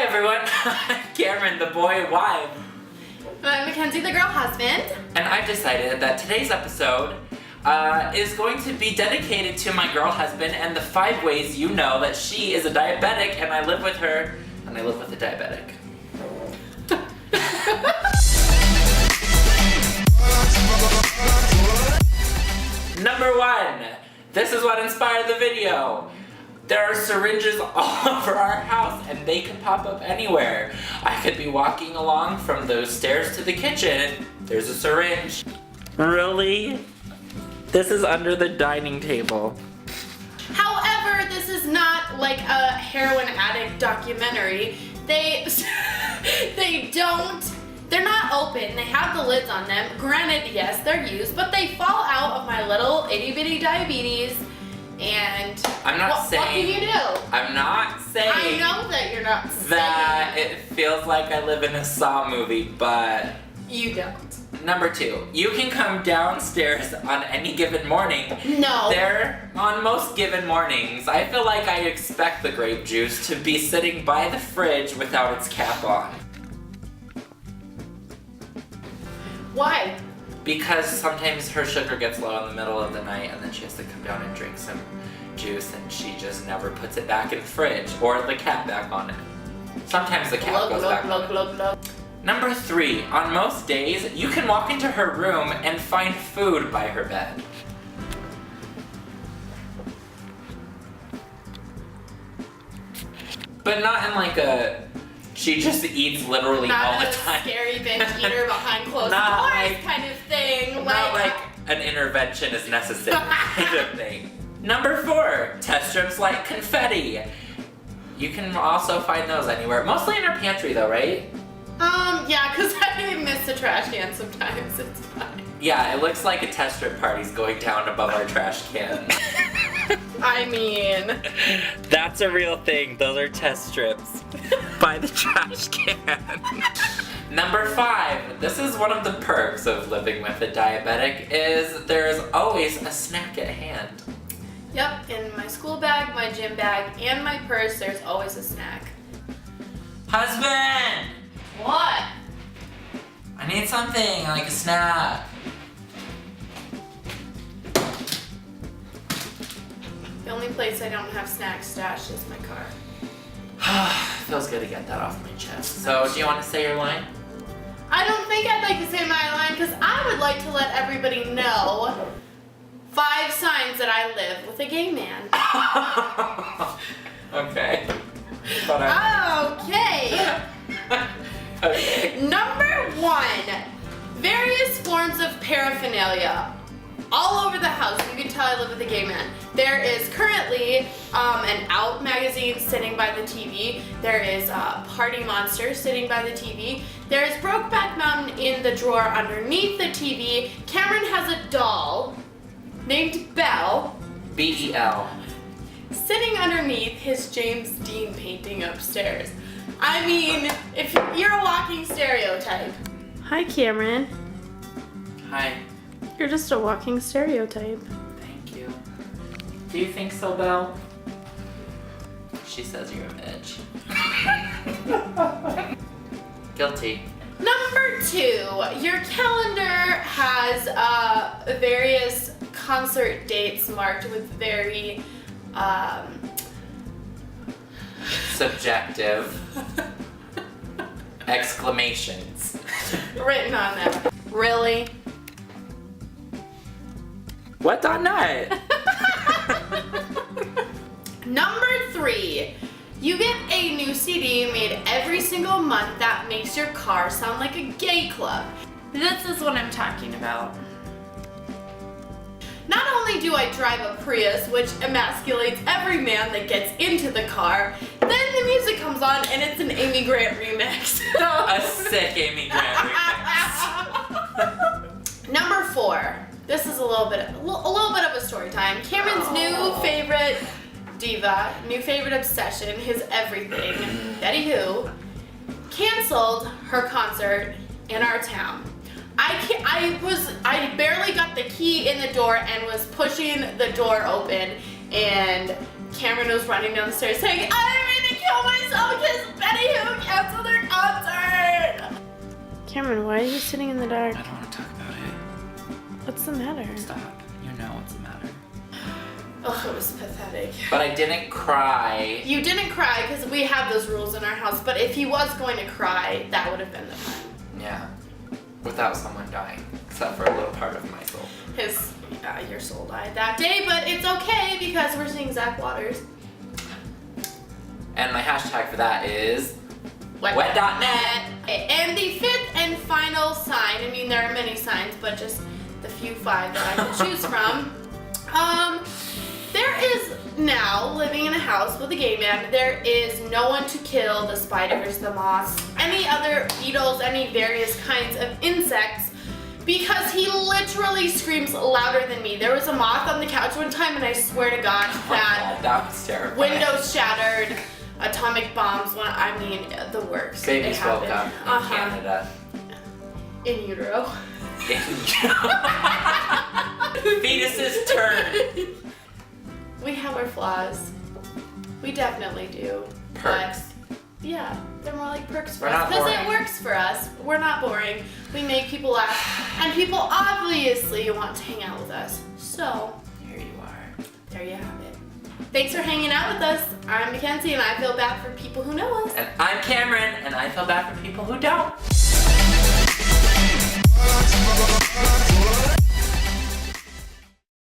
everyone, I'm Cameron, the boy wife. I'm Mackenzie, the girl husband. And I've decided that today's episode is going to be dedicated to my girl husband and the 5 ways you know that she is a diabetic and I live with her and I live with a diabetic. Number 1. This is what inspired the video. There are syringes all over our house and they can pop up anywhere. I could be walking along from those stairs to the kitchen. There's a syringe. Really? This is under the dining table. However, this is not like a heroin addict documentary. They're not open. They have the lids on them. Granted, yes, they're used, but they fall out of my little itty bitty diabetes. And I'm not saying. What can you do? I'm not saying. I know that you're not saying that it feels like I live in a Saw movie, but you don't. Number 2, you can come downstairs on any given morning. No. There, on most given mornings, I feel like I expect the grape juice to be sitting by the fridge without its cap on. Why? Because sometimes her sugar gets low in the middle of the night and then she has to come down and drink some juice and she just never puts it back in the fridge or the cap back on it. Sometimes the cap goes back on it. Number 3, on most days, you can walk into her room and find food by her bed. But not in like a, she just eats literally all the time. Not a scary binge eater behind closed Not doors like- kind of thing. Not like an intervention is necessary kind of thing. Number 4, test strips like confetti. You can also find those anywhere. Mostly in her pantry though, right? Yeah, because I miss the trash can sometimes. It's fine. Yeah, it looks like a test strip party's going down above our trash can. I mean, That's a real thing. Those are test strips by the trash can. Number 5. This is one of the perks of living with a diabetic is there's always a snack at hand. yep, in my school bag, my gym bag, and my purse, there's always a snack. Husband! What? I need something, like a snack. The only place I don't have snacks stashed is my car. Feels good to get that off my chest. So, do you want to say your line? I don't think I'd like to say my line because I would like to let everybody know 5 signs that I live with a gay man. Okay. But Okay. okay. Number 1, various forms of paraphernalia. All over the house. You can tell I live with a gay man. There is currently an Out magazine sitting by the TV. There is Party Monster sitting by the TV. There is Brokeback Mountain in the drawer underneath the TV. Cameron has a doll named Belle B-E-L. sitting underneath his James Dean painting upstairs. I mean, if you're a walking stereotype. Hi, Cameron. Hi. You're just a walking stereotype. Thank you. Do you think so, Belle? She says you're a bitch. Guilty. Number 2, your calendar has various concert dates marked with very Subjective. Exclamations. written on them. Really? What on that? Number 3, you get a new CD made every single month that makes your car sound like a gay club. This is what I'm talking about. Not only do I drive a Prius, which emasculates every man that gets into the car, then the music comes on and it's an Amy Grant remix. A sick Amy Grant remix. Number 4. This is a little bit of a story time. Cameron's new favorite diva, new favorite obsession, his everything, Betty Who, canceled her concert in our town. I barely got the key in the door and was pushing the door open, and Cameron was running down the stairs saying, "I'm gonna kill myself because Betty Who Cameron, why are you sitting in the dark? I don't want to talk about it. What's the matter? Stop. You know what's the matter. Oh, it was pathetic. But I didn't cry. You didn't cry because we have those rules in our house, but if he was going to cry, that would have been the time. Yeah. Without someone dying. Except for a little part of my soul. Your soul died that day, but it's okay because we're seeing Zach Waters. And my hashtag for that is wet.net. And the fifth and final sign, I mean there are many signs, but just the few 5 that I can choose from. There is now, living in a house with a gay man, there is no one to kill the spiders, the moths, any other beetles, any various kinds of insects, because he literally screams louder than me. There was a moth on the couch one time, and I swear to God that that was terrible. windows shattered, atomic bombs, I mean, the works. Babies woke up in Canada. In utero. Fetuses turn. We have our flaws. We definitely do. Perks. But yeah, they're more like perks for We're us. not Because it boring. works for us. We're not boring. We make people laugh. And people obviously want to hang out with us. So, Here you are. there you have it. Thanks for hanging out with us. I'm Mackenzie and I feel bad for people who know us. And I'm Cameron, and I feel bad for people who don't.